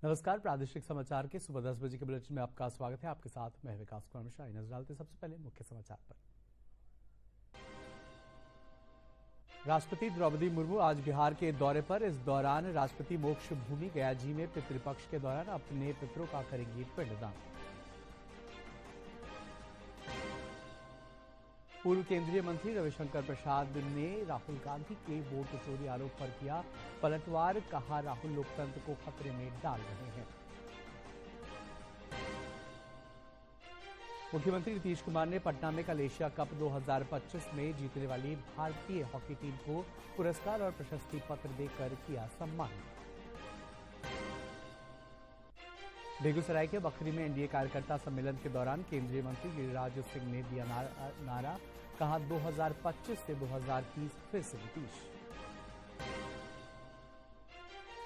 नमस्कार, प्रादेशिक समाचार के सुबह 10 बजे के बुलेटिन में आपका स्वागत है। आपके साथ मैं विकास कुमार मिश्रा। नजर डालते सबसे पहले मुख्य समाचार पर। राष्ट्रपति द्रौपदी मुर्मू आज बिहार के दौरे पर। इस दौरान राष्ट्रपति मोक्ष भूमि गया जी में पितृपक्ष के दौरान अपने पितरों का करेंगी पिंडदान। पूर्व केंद्रीय मंत्री रविशंकर प्रसाद ने राहुल गांधी के वोट चोरी आरोप पर किया पलटवार। कहा, राहुल लोकतंत्र को खतरे में डाल रहे हैं। मुख्यमंत्री नीतीश कुमार ने पटना में कल एशिया कप 2025 में जीतने वाली भारतीय हॉकी टीम को पुरस्कार और प्रशस्ति पत्र देकर किया सम्मान। बेगूसराय के बखरी में एनडीए कार्यकर्ता सम्मेलन के दौरान केंद्रीय मंत्री गिरिराज सिंह ने दिया नारा। कहा, 2025 से 2030 फिर से नीतीश।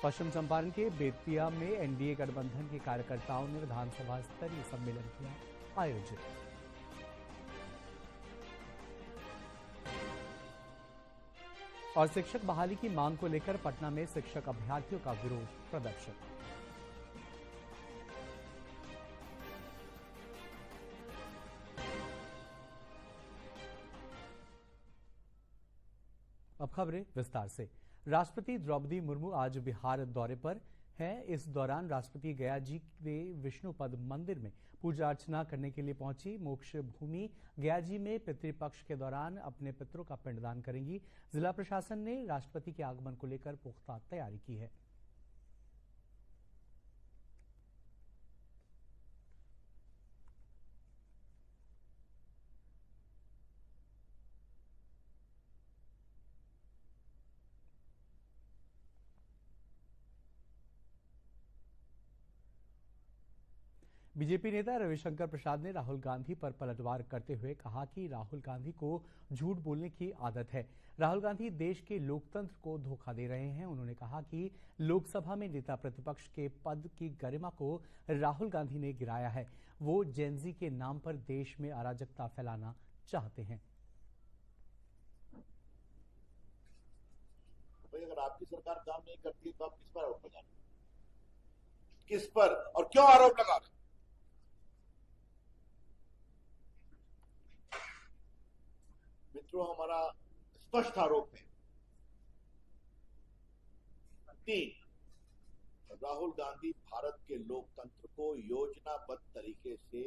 पश्चिम चंपारण के बेतिया में एनडीए गठबंधन के कार्यकर्ताओं ने विधानसभा स्तरीय सम्मेलन किया आयोजित। और शिक्षक बहाली की मांग को लेकर पटना में शिक्षक अभ्यर्थियों का विरोध प्रदर्शन। अब खबरें विस्तार से। राष्ट्रपति द्रौपदी मुर्मू आज बिहार दौरे पर हैं। इस दौरान राष्ट्रपति गया जी के विष्णुपद मंदिर में पूजा अर्चना करने के लिए पहुंची। मोक्ष भूमि गया जी में पितृपक्ष के दौरान अपने पितरों का पिंडदान करेंगी। जिला प्रशासन ने राष्ट्रपति के आगमन को लेकर पुख्ता तैयारी की है। बीजेपी नेता रविशंकर प्रसाद ने राहुल गांधी पर पलटवार करते हुए कहा कि राहुल गांधी को झूठ बोलने की आदत है। राहुल गांधी देश के लोकतंत्र को धोखा दे रहे हैं। उन्होंने कहा कि लोकसभा में नेता प्रतिपक्ष के पद की गरिमा को राहुल गांधी ने गिराया है। वो जेनजी के नाम पर देश में अराजकता फैलाना चाहते हैं। भाई, अगर आपकी सरकार काम नहीं करती तो आप किस पर आरोप लगा रहे? किस पर और क्यों आरोप लगा रहे? मित्रों, हमारा स्पष्ट आरोप है। 3, राहुल गांधी भारत के लोकतंत्र को योजनाबद्ध तरीके से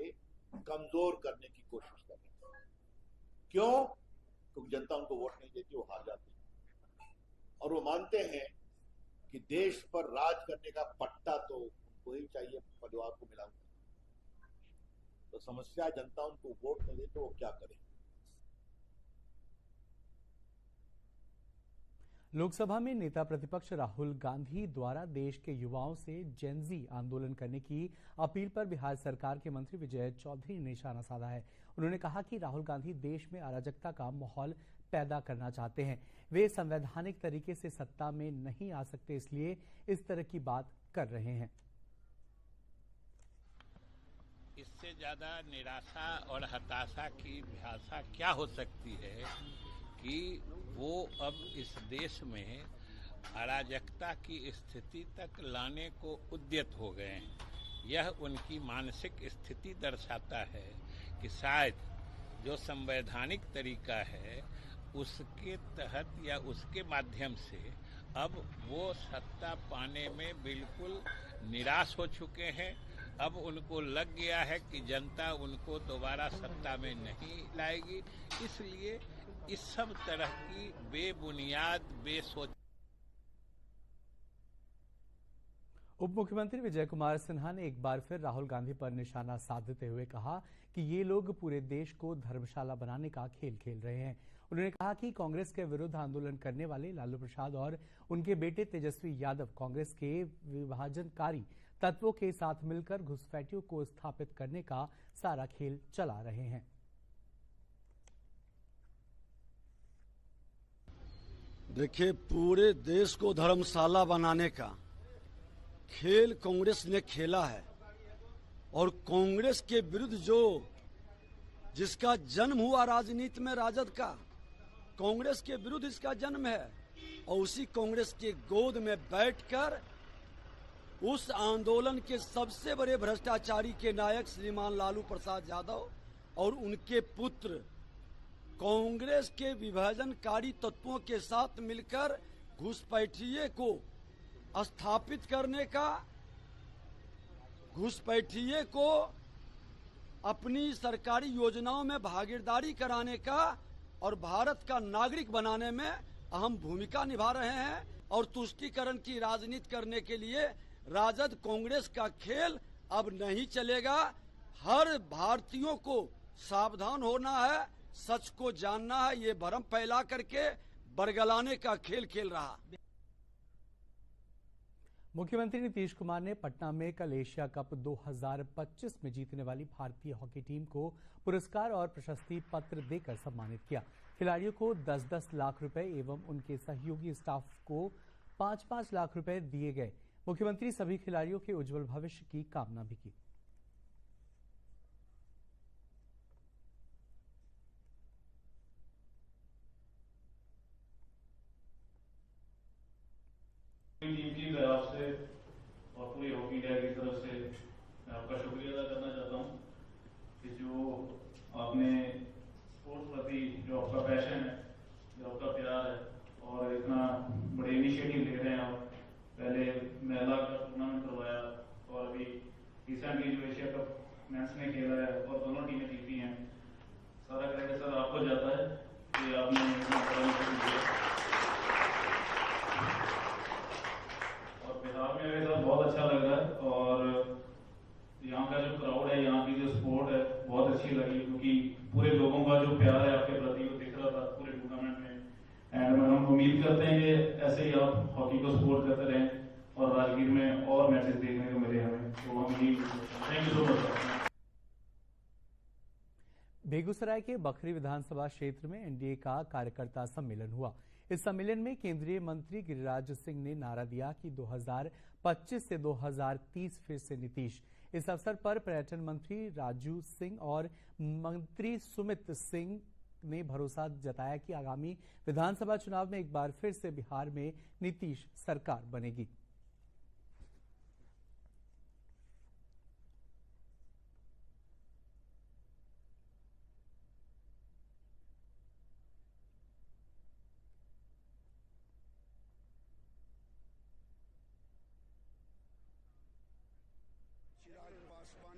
कमजोर करने की कोशिश कर रहे हैं। क्यों? क्योंकि जनता उनको वोट नहीं देती, वो हार जाती है। और वो मानते हैं कि देश पर राज करने का पट्टा तो उनको ही चाहिए, परिवार को मिला हुआ। तो समस्या, जनता उनको वोट नहीं दे तो वो क्या करें? लोकसभा में नेता प्रतिपक्ष राहुल गांधी द्वारा देश के युवाओं से जेनजी आंदोलन करने की अपील पर बिहार सरकार के मंत्री विजय चौधरी ने निशाना साधा है। उन्होंने कहा कि राहुल गांधी देश में अराजकता का माहौल पैदा करना चाहते हैं। वे संवैधानिक तरीके से सत्ता में नहीं आ सकते, इसलिए इस तरह की बात कर रहे हैं। इससे ज्यादा निराशा और हताशा की भाषा क्या हो सकती है कि वो अब इस देश में अराजकता की स्थिति तक लाने को उद्यत हो गए हैं। यह उनकी मानसिक स्थिति दर्शाता है कि शायद जो संवैधानिक तरीका है उसके तहत या उसके माध्यम से अब वो सत्ता पाने में बिल्कुल निराश हो चुके हैं। अब उनको लग गया है कि जनता उनको दोबारा सत्ता में नहीं लाएगी, इसलिए इस सब तरह की बेबुनियाद बेसोच। उप मुख्यमंत्री विजय कुमार सिन्हा ने एक बार फिर राहुल गांधी पर निशाना साधते हुए कहा कि ये लोग पूरे देश को धर्मशाला बनाने का खेल खेल रहे हैं। उन्होंने कहा कि कांग्रेस के विरुद्ध आंदोलन करने वाले लालू प्रसाद और उनके बेटे तेजस्वी यादव कांग्रेस के विभाजनकारी तत्वों के साथ मिलकर घुसपैठियों को स्थापित करने का सारा खेल चला रहे हैं। देखिए, पूरे देश को धर्मशाला बनाने का खेल कांग्रेस ने खेला है और कांग्रेस के विरुद्ध जिसका जन्म हुआ राजनीति में, राजद का, कांग्रेस के विरुद्ध इसका जन्म है और उसी कांग्रेस के गोद में बैठकर उस आंदोलन के सबसे बड़े भ्रष्टाचारी के नायक श्रीमान लालू प्रसाद यादव और उनके पुत्र कांग्रेस के विभाजनकारी तत्वों के साथ मिलकर घुसपैठिए को स्थापित करने का, घुसपैठिए को अपनी सरकारी योजनाओं में भागीदारी कराने का और भारत का नागरिक बनाने में अहम भूमिका निभा रहे हैं। और तुष्टीकरण की राजनीति करने के लिए राजद कांग्रेस का खेल अब नहीं चलेगा। हर भारतीयों को सावधान होना है, सच को जानना है। ये भ्रम फैला करके बरगलाने का खेल खेल रहा। मुख्यमंत्री नीतीश कुमार ने पटना में कल एशिया कप 2025 में जीतने वाली भारतीय हॉकी टीम को पुरस्कार और प्रशस्ति पत्र देकर सम्मानित किया। खिलाड़ियों को 10-10 लाख रुपए एवं उनके सहयोगी स्टाफ को 5-5 लाख रुपए दिए गए। मुख्यमंत्री सभी खिलाड़ियों के उज्जवल भविष्य की कामना भी की। टीम की तरफ से और पूरी हॉकी इंडिया की तरफ से मैं आपका शुक्रिया अदा करना चाहता हूँ कि जो आपने स्पोर्ट्स प्रति जो आपका पैशन है, जो आपका प्यार है और इतना बड़े इनिशिएटिव ले रहे हैं आप। पहले महिला का टूर्नामेंट करवाया और अभी रिसेंटली जो एशिया कप मेंस में खेला है और दोनों टीमें जीती हैं। सारा क्रेडिट सर आपको जाता है कि आपने इतना बड़ा इनिशिएटिव लिया। बिहार में मेरे साथ बहुत अच्छा लग रहा है और यहाँ का जो क्राउड है, यहाँ की जो सपोर्ट है बहुत अच्छी लगी, क्योंकि पूरे लोगों का जो प्यार है आपके प्रति वो दिख रहा था पूरे टूर्नामेंट में। एंड हम उम्मीद करते हैं कि ऐसे ही आप हॉकी को सपोर्ट करते रहें और राजगीर में और मैचेस देखने को मिले हमें। तो हम thank you so much. Begusarai के बखरी विधानसभा क्षेत्र में एनडीए का कार्यकर्ता सम्मेलन हुआ। इस सम्मेलन में केंद्रीय मंत्री गिरिराज सिंह ने नारा दिया कि 2025 से 2030 फिर से नीतीश। इस अवसर पर पर्यटन मंत्री राजू सिंह और मंत्री सुमित सिंह ने भरोसा जताया कि आगामी विधानसभा चुनाव में एक बार फिर से बिहार में नीतीश सरकार बनेगी।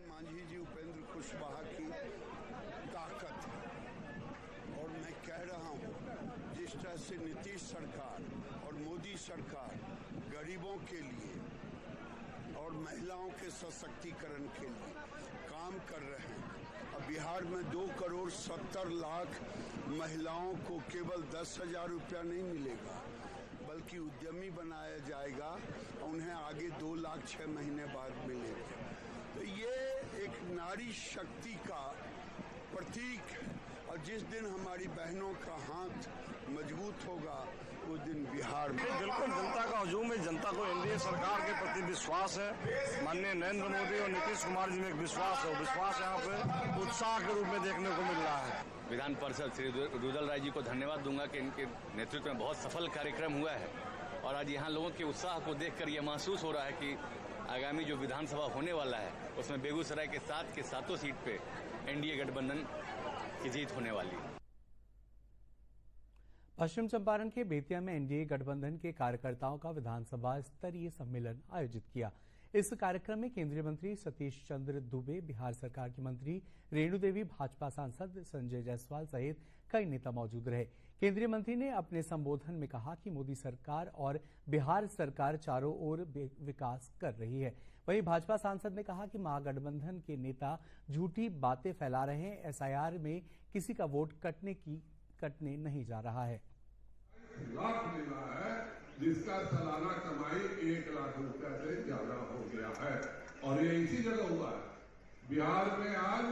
मांझी जी, उपेंद्र कुशवाहा की ताकत है। और मैं कह रहा हूँ, जिस तरह से नीतीश सरकार और मोदी सरकार गरीबों के लिए और महिलाओं के सशक्तिकरण के लिए काम कर रहे हैं। अब बिहार में 2,70,00,000 महिलाओं को केवल 10,000 रुपया नहीं मिलेगा, बल्कि उद्यमी बनाया जाएगा और उन्हें आगे 2 लाख 6 महीने बाद मिलेगा। तो ये एक नारी शक्ति का प्रतीक है और जिस दिन हमारी बहनों का हाथ मजबूत होगा उस दिन बिहार में बिल्कुल जनता का हजूम है। जनता को एनडीए सरकार के प्रति विश्वास है। माननीय नरेंद्र मोदी और नीतीश कुमार जी में एक विश्वास है। विश्वास यहाँ पे उत्साह के रूप में देखने को मिल रहा है। विधान परिषद श्री रुदल राय जी को धन्यवाद दूंगा कि इनके नेतृत्व में बहुत सफल कार्यक्रम हुआ है और आज यहाँ लोगों के उत्साह को देखकर यह महसूस हो रहा है कि आगामी जो विधानसभा होने वाला है उसमें बेगूसराय के 7 सीट पे एनडीए गठबंधन की जीत होने वाली है। पश्चिम चंपारण के बेतिया में एनडीए गठबंधन के कार्यकर्ताओं का विधानसभा स्तरीय सम्मेलन आयोजित किया। इस कार्यक्रम में केंद्रीय मंत्री सतीश चंद्र दुबे, बिहार सरकार की मंत्री रेणु देवी, भाजपा सांसद संजय जायसवाल सहित कई नेता मौजूद रहे। केंद्रीय मंत्री ने अपने संबोधन में कहा कि मोदी सरकार और बिहार सरकार चारों ओर विकास कर रही है। वहीं भाजपा सांसद ने कहा कि महागठबंधन के नेता झूठी बातें फैला रहे हैं। एसआईआर में किसी का वोट कटने नहीं जा रहा है। लाख मिला है जिसका सालाना कमाई 1 लाख रुपया से ज्यादा हो गया है और ये इसी जगह हुआ है। बिहार में आज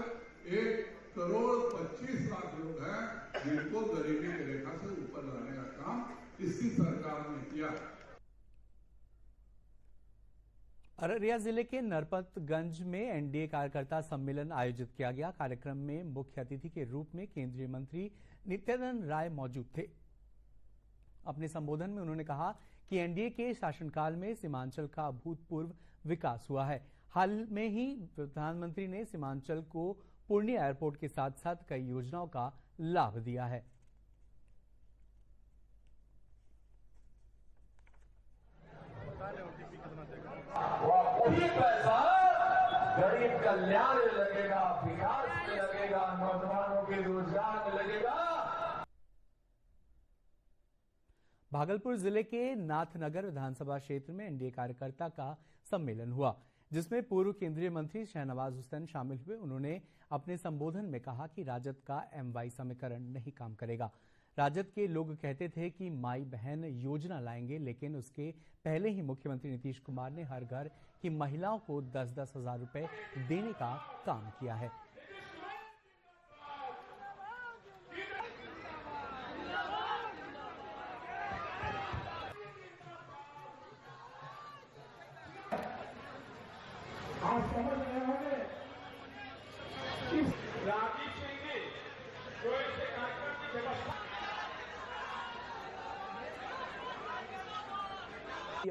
1,25,00,000 लोग हैं जिनको गरीबी की रेखा से ऊपर लाने का काम इसकी सरकार ने किया। अररिया जिले के नरपतगंज में एनडीए कार्यकर्ता सम्मेलन आयोजित किया गया। कार्यक्रम में मुख्य अतिथि के रूप में केंद्रीय मंत्री नित्यानंद राय मौजूद थे। अपने संबोधन में उन्होंने कहा कि एनडीए के शासनकाल में सीमांचल का अभूतपूर्व विकास हुआ है। हाल में ही प्रधानमंत्री ने सीमांचल को पूर्णिया एयरपोर्ट के साथ साथ कई योजनाओं का लाभ दिया है। वही पैसा गरीब कल्याण में लगेगा, विकास में लगेगा, नौजवानों के रोजगार में लगेगा। भागलपुर जिले के नाथनगर विधानसभा क्षेत्र में एनडीए कार्यकर्ता का सम्मेलन हुआ, जिसमें पूर्व केंद्रीय मंत्री शहनवाज हुसैन शामिल हुए। उन्होंने अपने संबोधन में कहा कि राजद का MY समीकरण नहीं काम करेगा। राजद के लोग कहते थे कि माई बहन योजना लाएंगे, लेकिन उसके पहले ही मुख्यमंत्री नीतीश कुमार ने हर घर की महिलाओं को 10-10 हजार रुपए देने का काम किया है। आप समझ रहे होंगे राजीव सिंह जी जो ऐसे कार्यक्रम की व्यवस्था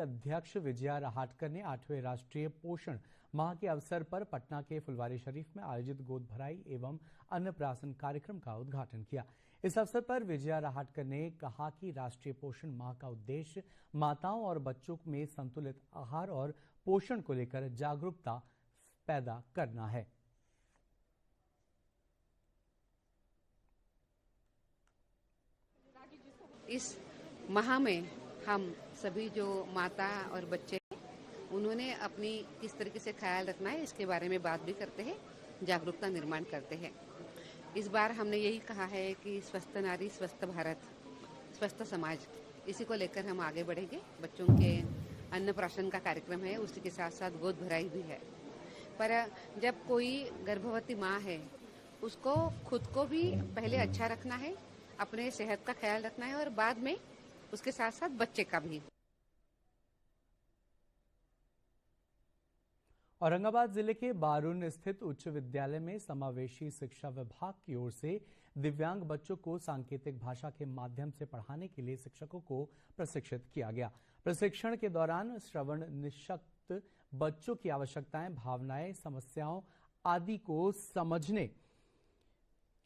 अध्यक्ष विजया रहाटकर ने 8वें राष्ट्रीय पोषण माह के अवसर पर पटना के फुलवारी शरीफ में आयोजित गोद भराई एवं अन्नप्राशन कार्यक्रम का उद्घाटन किया। इस अवसर पर विजया रहाटकर ने कहा कि राष्ट्रीय पोषण माह का उद्देश्य माताओं और बच्चों में संतुलित आहार और पोषण को लेकर जागरूकता पैदा करना है। इस माह में हम सभी जो माता और बच्चे उन्होंने अपनी किस तरीके से ख्याल रखना है इसके बारे में बात भी करते हैं, जागरूकता निर्माण करते हैं। इस बार हमने यही कहा है कि स्वस्थ नारी स्वस्थ भारत स्वस्थ समाज, इसी को लेकर हम आगे बढ़ेंगे। बच्चों के अन्नप्राशन का कार्यक्रम है, उसी के साथ साथ गोद भराई भी है। पर जब कोई गर्भवती माँ है उसको खुद को भी पहले अच्छा रखना है, अपने सेहत का ख्याल रखना है और बाद में उसके साथ साथ बच्चे का भी। औरंगाबाद जिले के बारून स्थित उच्च विद्यालय में समावेशी शिक्षा विभाग की ओर से दिव्यांग बच्चों को सांकेतिक भाषा के माध्यम से पढ़ाने के लिए शिक्षकों को प्रशिक्षित किया गया। प्रशिक्षण के दौरान श्रवण निशक्त बच्चों की आवश्यकताएं, भावनाएं, समस्याओं आदि को समझने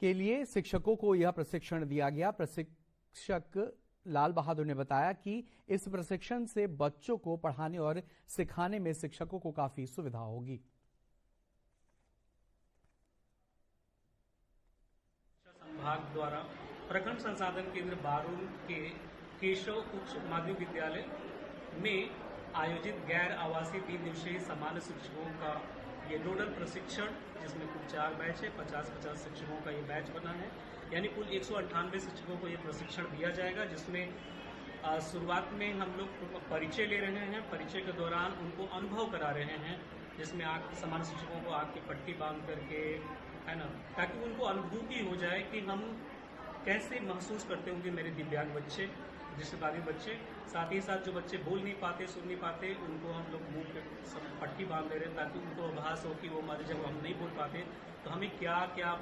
के लिए शिक्षकों को यह प्रशिक्षण दिया गया। प्रशिक्षक लाल बहादुर ने बताया कि इस प्रशिक्षण से बच्चों को पढ़ाने और सिखाने में शिक्षकों को काफी सुविधा होगी। संभाग द्वारा प्रखंड संसाधन केंद्र बारून के केशव उच्च माध्यमिक विद्यालय में आयोजित गैर आवासीय 3 दिवसीय सामान्य शिक्षकों का ये नोडल प्रशिक्षण, जिसमें कुल 4 बैच है, 50-50 शिक्षकों का ये बैच बना है, यानी कुल 198 शिक्षकों को ये प्रशिक्षण दिया जाएगा। जिसमें शुरुआत में हम लोग परिचय ले रहे हैं, परिचय के दौरान उनको अनुभव करा रहे हैं, जिसमें सामान्य शिक्षकों को आग की पट्टी बांध करके, है ना, ताकि उनको अनुभूति हो जाए कि हम कैसे महसूस करते होंगे मेरे दिव्यांग बच्चे, दृष्टिबाधित बच्चे। साथ ही साथ जो बच्चे बोल नहीं पाते, सुन नहीं पाते, उनको हम लोग मुंह पे पट्टी बांध दे रहे हैं ताकि उनको आभास हो कि वो हमारे जब हम नहीं बोल पाते तो हमें क्या क्या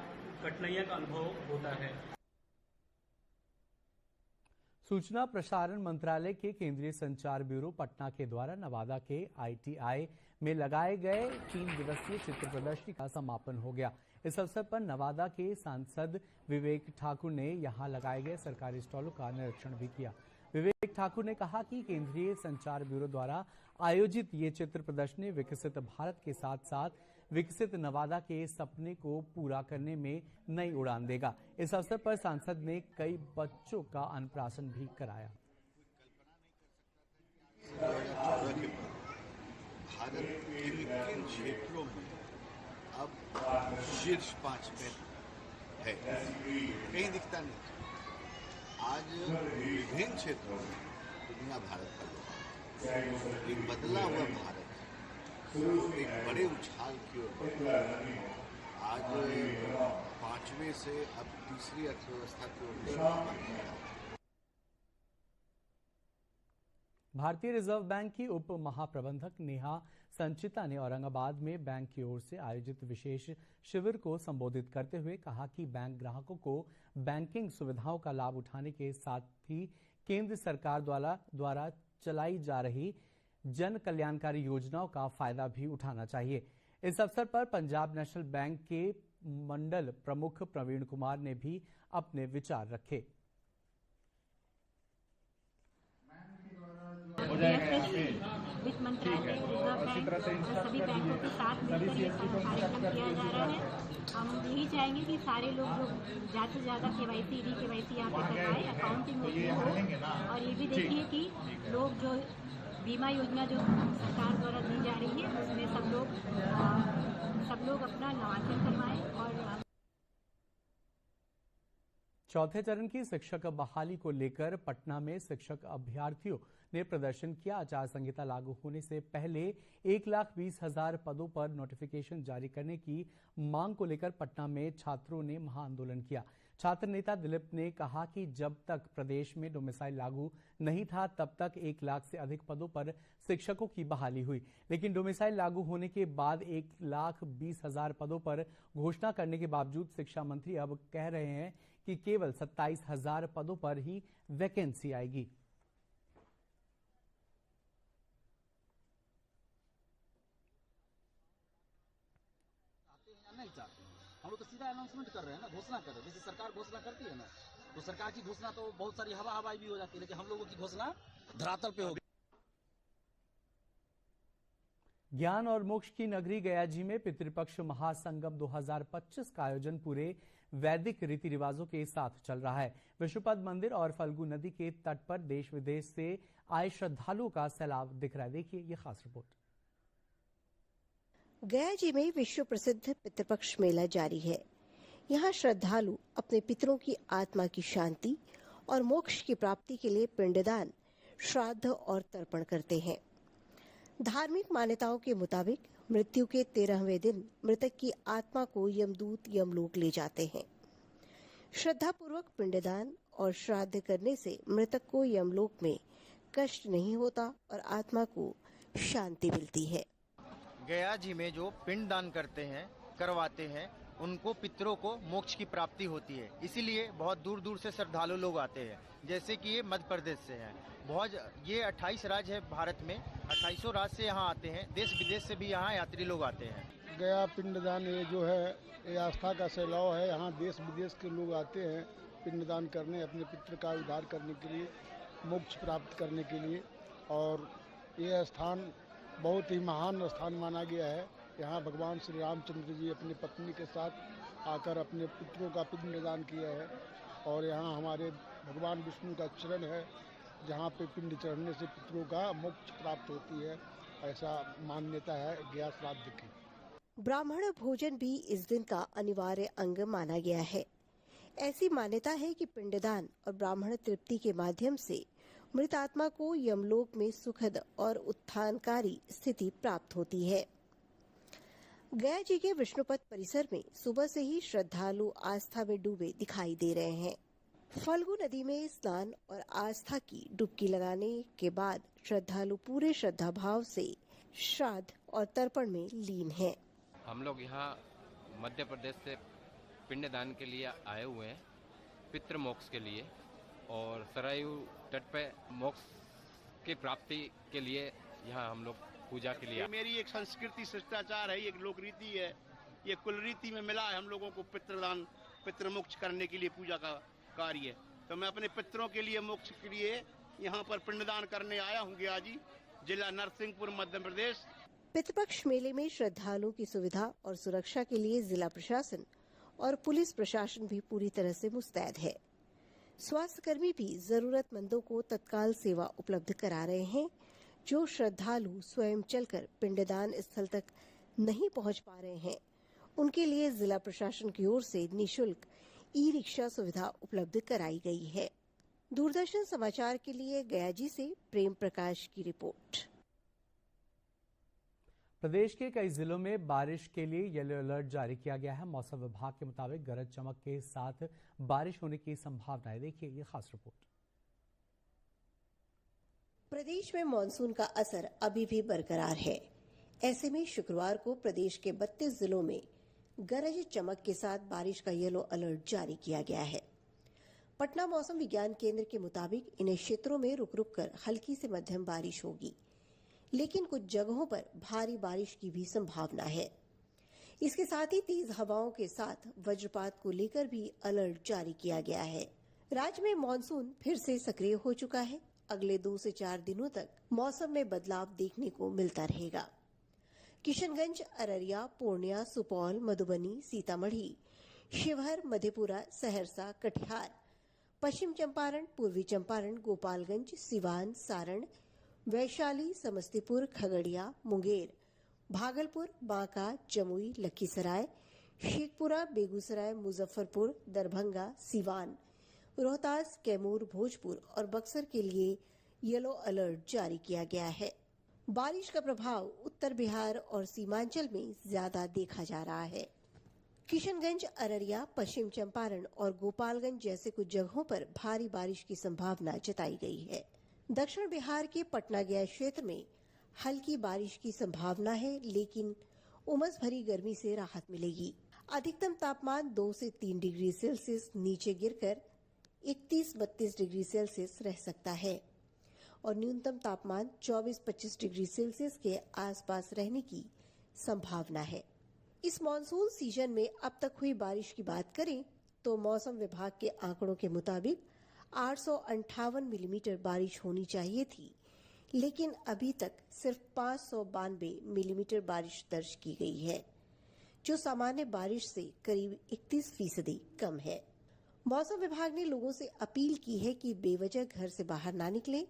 कठिनाइयों का अनुभव होता है। सूचना प्रसारण मंत्रालय के केंद्रीय संचार ब्यूरो पटना के द्वारा नवादा के ITI में लगाए गए 3 दिवसीय चित्र प्रदर्शनी का समापन हो गया। इस अवसर पर नवादा के सांसद विवेक ठाकुर ने यहां लगाए गए सरकारी स्टॉलों का निरीक्षण भी किया। विवेक ठाकुर ने कहा कि केंद्रीय संचार ब्यूरो द्वारा आयोजित ये चित्र प्रदर्शनी विकसित भारत के साथ साथ विकसित नवादा के सपने को पूरा करने में नई उड़ान देगा। इस अवसर पर सांसद ने कई बच्चों का अन्नप्राशन भी कराया। भारत के किन क्षेत्रों में अब शीर्ष 5 में है, कहीं दिखता नहीं। आज विभिन्न क्षेत्रों में दुनिया भारत का एक बदला हुआ भारत एक बड़े उछाल की ओर आज 5वें से अब तीसरी अर्थव्यवस्था की ओर। भारतीय रिजर्व बैंक की उप महाप्रबंधक नेहा संचिता ने औरंगाबाद में बैंक की ओर से आयोजित विशेष शिविर को संबोधित करते हुए कहा कि बैंक ग्राहकों को बैंकिंग सुविधाओं का लाभ उठाने के साथ ही केंद्र सरकार द्वारा चलाई जा रही जन कल्याणकारी योजनाओं का फायदा भी उठाना चाहिए। इस अवसर पर पंजाब नेशनल बैंक के मंडल प्रमुख प्रवीण कुमार ने भी अपने विचार रखे। वित्त मंत्रालय, रिजर्व बैंक, सभी बैंकों के साथ मिलकर ये कार्यक्रम किया जा रहा है। हम यही चाहेंगे कि सारे लोग जो ज़्यादा से ज़्यादा KYC ई-KYC यहाँ पे करवाएं, अकाउंटिंग हो, और ये भी देखिए कि लोग जो बीमा योजना जो सरकार द्वारा दी जा रही है उसमें सब लोग अपना नामांकन करवाएं। और चौथे चरण की शिक्षक बहाली को लेकर पटना में शिक्षक अभ्यर्थियों ने प्रदर्शन किया। आचार संहिता लागू होने से पहले 1,20,000 पदों पर नोटिफिकेशन जारी करने की मांग को लेकर पटना में छात्रों ने महाआंदोलन किया। छात्र नेता दिलीप ने कहा कि जब तक प्रदेश में डोमिसाइल लागू नहीं था तब तक 1 लाख से अधिक पदों पर शिक्षकों की बहाली हुई, लेकिन डोमिसाइल लागू होने के बाद 1,20,000 पदों पर घोषणा करने के बावजूद शिक्षा मंत्री अब कह रहे हैं कि केवल 27,000 पदों पर ही वैकेंसी आएगी। नहीं चाहते हैं, हम लोग तो सीधा अनाउंसमेंट कर रहे हैं ना, घोषणा कर रहे हैं। जैसे सरकार घोषणा करती है ना, तो सरकार की घोषणा तो बहुत सारी हवाई भी हो जाती है, लेकिन हम लोगों की घोषणा धरातल पे होगी। ज्ञान और मोक्ष की नगरी गयाजी में पितृपक्ष महासंगम 2025 का आयोजन पूरे वैदिक रीति रिवाजों के साथ चल रहा है। विष्णुपद मंदिर और फल्गु नदी के तट पर देश विदेश से आए श्रद्धालुओं का सैलाब दिख रहा है। देखिए ये खास रिपोर्ट। गयाजी में विश्व प्रसिद्ध पितृपक्ष मेला जारी है। यहाँ श्रद्धालु अपने पितरों की आत्मा की शांति और मोक्ष की प्राप्ति के लिए पिंडदान, श्राद्ध और तर्पण करते हैं। धार्मिक मान्यताओं के मुताबिक मृत्यु के 13वें दिन मृतक की आत्मा को यमदूत यमलोक ले जाते हैं। श्रद्धा पूर्वक पिंडदान और श्राद्ध करने से मृतक को यमलोक में कष्ट नहीं होता और आत्मा को शांति मिलती है। गया जी में जो पिंड दान करवाते हैं उनको पितरों को मोक्ष की प्राप्ति होती है, इसीलिए बहुत दूर दूर से श्रद्धालु लोग आते हैं। जैसे कि ये मध्य प्रदेश से हैं, ये 28 राज्य है भारत में, 2800 राज्य से यहाँ आते हैं। देश विदेश से भी यहाँ यात्री लोग आते हैं। गया पिंडदान ये जो है ये आस्था का सैलाव है। यहाँ देश विदेश के लोग आते हैं पिंडदान करने, अपने पितृ का उद्धार करने के लिए, मोक्ष प्राप्त करने के लिए। और ये स्थान बहुत ही महान स्थान माना गया है। यहाँ भगवान श्री रामचंद्र जी अपनी पत्नी के साथ आकर अपने पितरों का पिंडदान किया है। और यहाँ हमारे भगवान विष्णु का चरण है, जहाँ पे पिंड चढ़ने से पितरों का मोक्ष प्राप्त होती है, ऐसा मान्यता है गया श्राद्ध की। ब्राह्मण भोजन भी इस दिन का अनिवार्य अंग माना गया है। ऐसी मान्यता है कि पिंडदान और ब्राह्मण तृप्ति के माध्यम से मृत आत्मा को यमलोक में सुखद और उत्थानकारी स्थिति प्राप्त होती है। गया जी के विष्णुपद परिसर में सुबह से ही श्रद्धालु आस्था में डूबे दिखाई दे रहे हैं। फल्गु नदी में स्नान और आस्था की डुबकी लगाने के बाद श्रद्धालु पूरे श्रद्धा भाव से श्राद्ध और तर्पण में लीन हैं। हम लोग यहाँ मध्य प्रदेश से पिंडदान के लिए आए हुए हैं, पितृ मोक्ष के लिए, और सरयू तट पे मोक्ष की प्राप्ति के लिए यहाँ हम लोग पूजा के लिए। मेरी एक संस्कृति शिष्टाचार है, एक लोक रीति है, ये कुल रीति में मिला है हम लोगों को पितृदान, पितृ मोक्ष करने के लिए पूजा का कार्य। तो मैं अपने पितरों के लिए मोक्ष के लिए यहाँ पर पिंडदान करने आया हूँ। गया जी, जिला नरसिंहपुर, मध्य प्रदेश। पितृपक्ष मेले में श्रद्धालुओं की सुविधा और सुरक्षा के लिए जिला प्रशासन और पुलिस प्रशासन भी पूरी तरह से मुस्तैद है। स्वास्थ्य कर्मी भी जरूरतमंदों को तत्काल सेवा उपलब्ध करा रहे हैं। जो श्रद्धालु स्वयं चलकर पिंडदान स्थल तक नहीं पहुंच पा रहे हैं, उनके लिए जिला प्रशासन की ओर से निःशुल्क ई-रिक्शा सुविधा उपलब्ध कराई गई है। दूरदर्शन समाचार के लिए गयाजी से प्रेम प्रकाश की रिपोर्ट। प्रदेश के कई जिलों में बारिश के लिए येलो अलर्ट जारी किया गया है। मौसम विभाग के मुताबिक गरज चमक के साथ बारिश होने की संभावना है। देखिए ये खास रिपोर्ट। प्रदेश में मानसून का असर अभी भी बरकरार है। ऐसे में शुक्रवार को प्रदेश के 32 जिलों में गरज चमक के साथ बारिश का येलो अलर्ट जारी किया गया है। पटना मौसम विज्ञान केंद्र के मुताबिक इन क्षेत्रों में रुक रुक कर हल्की से मध्यम बारिश होगी। लेकिन कुछ जगहों पर भारी बारिश की भी संभावना है। इसके साथ ही तेज हवाओं के साथ वज्रपात को लेकर भी अलर्ट जारी किया गया है। राज्य में मानसून फिर से सक्रिय हो चुका है। अगले 2 से 4 दिनों तक मौसम में बदलाव देखने को मिलता रहेगा। किशनगंज, अररिया, पूर्णिया, सुपौल, मधुबनी, सीतामढ़ी, शिवहर, मधेपुरा, सहरसा, कटिहार, पश्चिम चंपारण, पूर्वी चंपारण, गोपालगंज, सिवान, सारण, वैशाली, समस्तीपुर, खगड़िया, मुंगेर, भागलपुर, बांका, जमुई, लखीसराय, शेखपुरा, बेगूसराय, मुजफ्फरपुर, दरभंगा, सीवान, रोहतास, कैमूर, भोजपुर और बक्सर के लिए येलो अलर्ट जारी किया गया है। बारिश का प्रभाव उत्तर बिहार और सीमांचल में ज्यादा देखा जा रहा है। किशनगंज, अररिया, पश्चिम चंपारण और गोपालगंज जैसे कुछ जगहों पर भारी बारिश की संभावना जताई गई है। दक्षिण बिहार के पटना गया क्षेत्र में हल्की बारिश की संभावना है, लेकिन उमस भरी गर्मी से राहत मिलेगी। अधिकतम तापमान 2 से 3 डिग्री सेल्सियस नीचे गिरकर 31-32 डिग्री सेल्सियस रह सकता है और न्यूनतम तापमान 24-25 डिग्री सेल्सियस के आसपास रहने की संभावना है। इस मॉनसून सीजन में अब तक हुई बारिश की बात करें तो मौसम विभाग के आंकड़ों के मुताबिक 858 मिलीमीटर बारिश होनी चाहिए थी, लेकिन अभी तक सिर्फ 592 मिलीमीटर बारिश दर्ज की गई है, जो सामान्य बारिश से करीब 31% कम है। मौसम विभाग ने लोगों से अपील की है कि बेवजह घर से बाहर ना निकलें,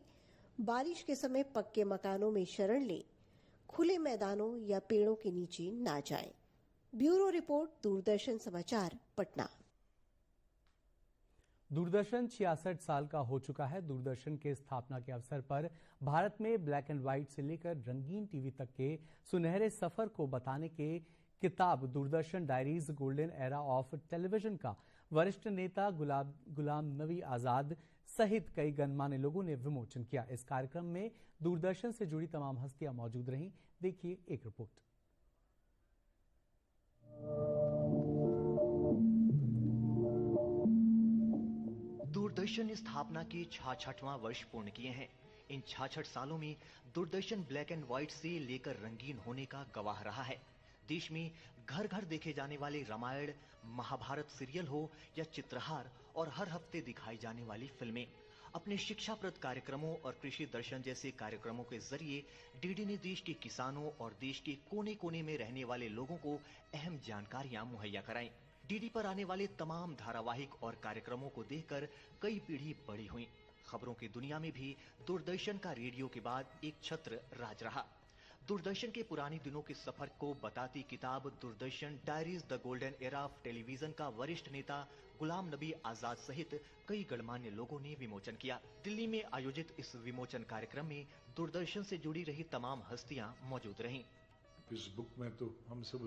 बारिश के समय पक्के मकानों में शरण लें, खुले मैदानों या पेड़ों के नीचे ना जाएं। ब्यूरो रिपोर्ट, दूरदर्शन समाचार, पटना। दूरदर्शन 66 साल का हो चुका है। दूरदर्शन के स्थापना के अवसर पर भारत में ब्लैक एंड व्हाइट से लेकर रंगीन टीवी तक के सुनहरे सफर को बताने के किताब Doordarshan diaries golden era of television का वरिष्ठ नेता गुलाम नबी आजाद सहित कई गणमान्य लोगों ने विमोचन किया। इस कार्यक्रम में दूरदर्शन से जुड़ी तमाम हस्तियां मौजूद रहीं। देखिए एक रिपोर्ट। दूरदर्शन स्थापना के 66वां वर्ष पूर्ण किए हैं। इन 66 सालों में दूरदर्शन ब्लैक एंड व्हाइट से लेकर रंगीन होने का गवाह रहा है। देश में घर घर देखे जाने वाले रामायण, महाभारत सीरियल हो या चित्रहार और हर हफ्ते दिखाई जाने वाली फिल्में, अपने शिक्षाप्रद कार्यक्रमों और कृषि दर्शन जैसे कार्यक्रमों के जरिए डीडी ने देश के किसानों और देश के कोने कोने में रहने वाले लोगों को अहम जानकारियां मुहैया कराईं। डीडी पर आने वाले तमाम धारावाहिक और कार्यक्रमों को देखकर कई पीढ़ी बड़ी हुई। खबरों की दुनिया में भी दूरदर्शन का रेडियो के बाद एक छत्र राज रहा। दूरदर्शन के पुराने दिनों के सफर को बताती किताब Doordarshan diaries the golden era of television का वरिष्ठ नेता गुलाम नबी आजाद सहित कई गणमान्य लोगों ने विमोचन किया। दिल्ली में आयोजित इस विमोचन कार्यक्रम में दूरदर्शन से जुड़ी रही तमाम हस्तियां मौजूद रहीं। इस बुक में तो हम सब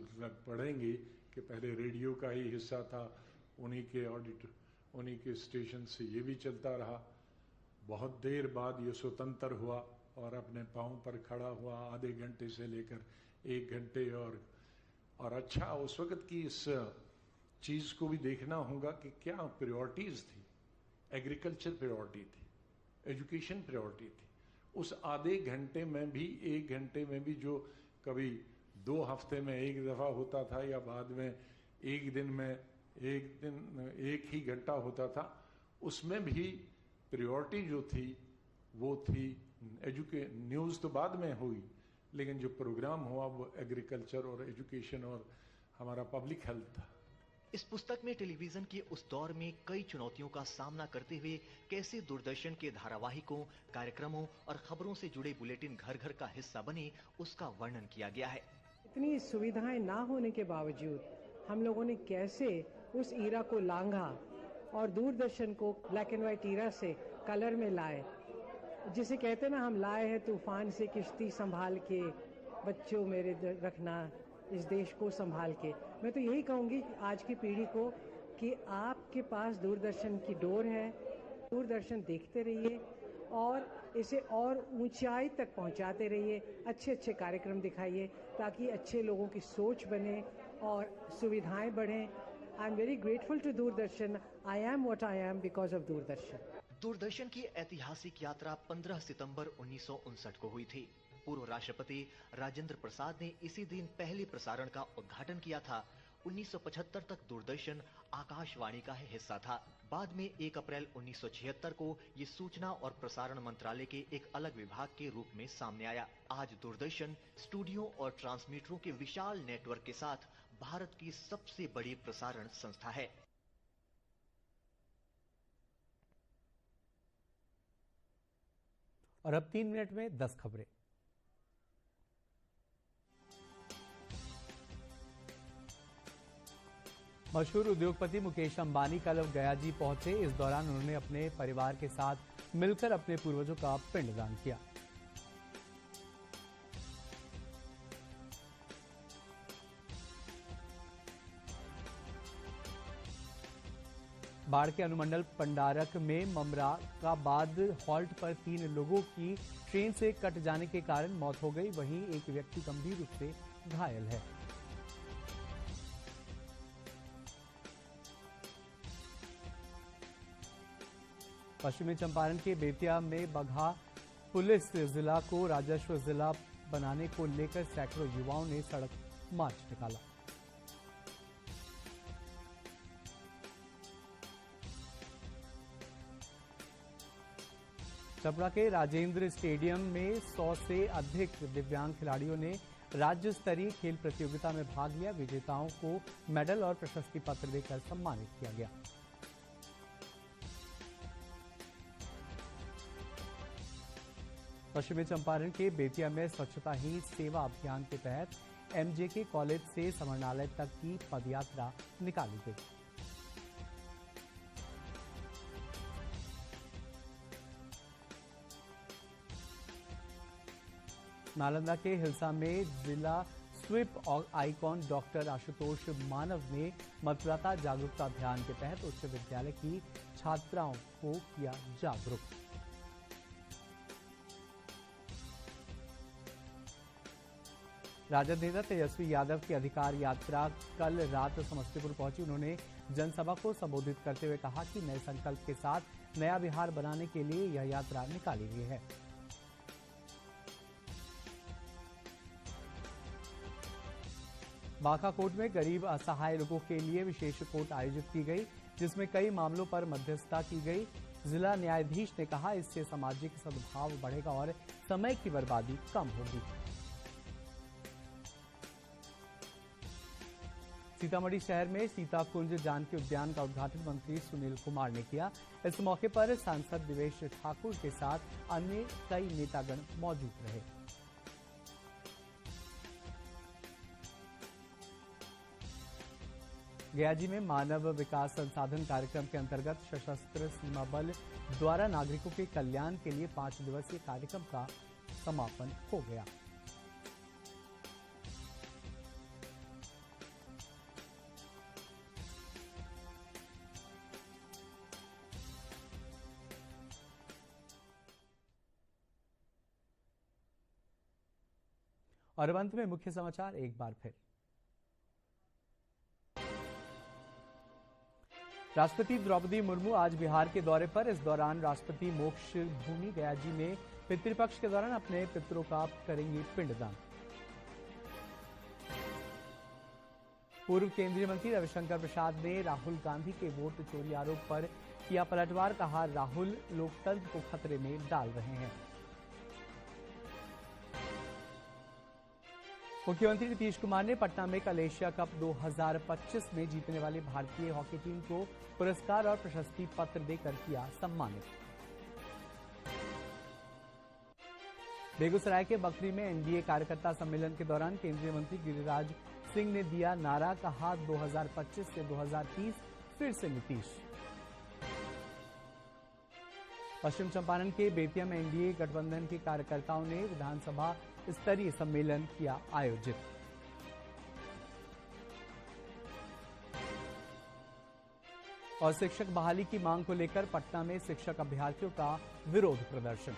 पढ़ेंगे कि पहले रेडियो का ही हिस्सा था, उन्हीं के स्टेशन से ये भी चलता रहा। बहुत देर बाद ये स्वतंत्र हुआ और अपने पाँव पर खड़ा हुआ, आधे घंटे से लेकर 1 घंटे। और अच्छा, उस वक्त की इस चीज़ को भी देखना होगा कि क्या प्रायोरिटीज़ थी। एग्रीकल्चर प्रायोरिटी थी, एजुकेशन प्रायोरिटी थी। उस आधे घंटे में भी, 1 घंटे में भी, जो कभी 2 हफ्ते में 1 दफ़ा होता था या बाद में 1 दिन में 1 ही घंटा होता था, उसमें भी प्रायोरिटी जो थी वो थी न्यूज़ तो बाद में हुई, लेकिन जो प्रोग्राम हुआ वो एग्रीकल्चर और एजुकेशन और हमारा पब्लिक हेल्थ था। इस पुस्तक में टेलीविजन के उस दौर में कई चुनौतियों का सामना करते हुए कैसे दूरदर्शन के धारावाहिकों, कार्यक्रमों और खबरों से जुड़े बुलेटिन घर घर का हिस्सा बने, उसका वर्णन किया गया है। इतनी सुविधाएं ना होने के बावजूद हम लोगों ने कैसे उस ईरा को लांघा और दूरदर्शन को ब्लैक एंड व्हाइट ईरा से कलर में लाए। जिसे कहते ना, हम लाए हैं तूफान से किश्ती संभाल के, बच्चों मेरे रखना इस देश को संभाल के। मैं तो यही कहूँगी आज की पीढ़ी को कि आपके पास दूरदर्शन की डोर है, दूरदर्शन देखते रहिए और इसे और ऊंचाई तक पहुंचाते रहिए। अच्छे अच्छे कार्यक्रम दिखाइए ताकि अच्छे लोगों की सोच बने और सुविधाएं बढ़ें। I am very grateful to Doordarshan. I am what I am because of Doordarshan. Doordarshan की ऐतिहासिक यात्रा 15 सितंबर 1959 को हुई थी। पूर्व राष्ट्रपति राजेंद्र प्रसाद ने इसी दिन पहले प्रसारण का उद्घाटन किया था। 1975 तक दूरदर्शन आकाशवाणी का हिस्सा था। बाद में 1 अप्रैल 1976 को ये सूचना और प्रसारण मंत्रालय के एक अलग विभाग के रूप में सामने आया। आज दूरदर्शन स्टूडियो और ट्रांसमीटरों के विशाल नेटवर्क के साथ भारत की सबसे बड़ी प्रसारण संस्था है। और अब 3 मिनट में 10 खबरें। मशहूर उद्योगपति मुकेश अंबानी कल गया जी पहुंचे। इस दौरान उन्होंने अपने परिवार के साथ मिलकर अपने पूर्वजों का पिंडदान किया। बाढ़ के अनुमंडल पंडारक में ममराकाबाद हॉल्ट पर 3 लोगों की ट्रेन से कट जाने के कारण मौत हो गई। वहीं एक व्यक्ति गंभीर रूप से घायल है। पश्चिमी चंपारण के बेतिया में बगहा पुलिस जिला को राजस्व जिला बनाने को लेकर सैकड़ों युवाओं ने सड़क मार्च निकाला। चपड़ा के राजेंद्र स्टेडियम में 100 से अधिक दिव्यांग खिलाड़ियों ने राज्य स्तरीय खेल प्रतियोगिता में भाग लिया। विजेताओं को मेडल और प्रशस्ति पत्र देकर सम्मानित किया गया। पश्चिमी चंपारण के बेतिया में स्वच्छता ही सेवा अभियान के तहत एमजेके कॉलेज से समरणालय तक की पदयात्रा निकाली गई। नालंदा के हिलसा में जिला स्वीप आइकॉन डॉक्टर आशुतोष मानव ने मतदाता जागरूकता अभियान के तहत उच्च विद्यालय की छात्राओं को किया जागरूक। राजद नेता तेजस्वी यादव की अधिकार यात्रा कल रात समस्तीपुर पहुंची। उन्होंने जनसभा को संबोधित करते हुए कहा कि नए संकल्प के साथ नया बिहार बनाने के लिए यह यात्रा निकाली गई है। बांकाकोट में गरीब असहाय लोगों के लिए विशेष कोर्ट आयोजित की गई, जिसमें कई मामलों पर मध्यस्थता की गई। जिला न्यायाधीश ने कहा, इससे सामाजिक सद्भाव बढ़ेगा और समय की बर्बादी कम होगी। सीतामढ़ी शहर में सीताकुंज जानकी उद्यान का उद्घाटन मंत्री सुनील कुमार ने किया। इस मौके पर सांसद दिवेश ठाकुर के साथ अन्य कई नेतागण मौजूद रहे। गयाजी में मानव विकास संसाधन कार्यक्रम के अंतर्गत सशस्त्र सीमा बल द्वारा नागरिकों के कल्याण के लिए 5 दिवसीय कार्यक्रम का समापन हो गया। और अंत में मुख्य समाचार एक बार फिर। राष्ट्रपति द्रौपदी मुर्मू आज बिहार के दौरे पर। इस दौरान राष्ट्रपति मोक्ष भूमि गयाजी में पितृपक्ष के दौरान अपने पितरों का करेंगे पिंडदान। पूर्व केंद्रीय मंत्री रविशंकर प्रसाद ने राहुल गांधी के वोट चोरी आरोप पर किया पलटवार। कहा, राहुल लोकतंत्र को खतरे में डाल रहे हैं। मुख्यमंत्री नीतीश कुमार ने पटना में कल एशिया कप 2025 में जीतने वाली भारतीय हॉकी टीम को पुरस्कार और प्रशस्ति पत्र देकर किया सम्मानित। बेगूसराय के बखरी में एनडीए कार्यकर्ता सम्मेलन के दौरान केंद्रीय मंत्री गिरिराज सिंह ने दिया नारा। कहा, 2025 से 2030 फिर से नीतीश। पश्चिम चंपारण के बेतिया में एनडीए गठबंधन के कार्यकर्ताओं ने विधानसभा स्तरीय सम्मेलन किया आयोजित। और शिक्षक बहाली की मांग को लेकर पटना में शिक्षक अभ्यर्थियों का विरोध प्रदर्शन।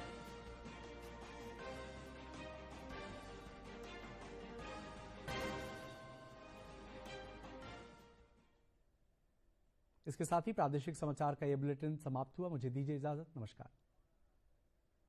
इसके साथ ही प्रादेशिक समाचार का यह बुलेटिन समाप्त हुआ। मुझे दीजिए इजाजत। नमस्कार।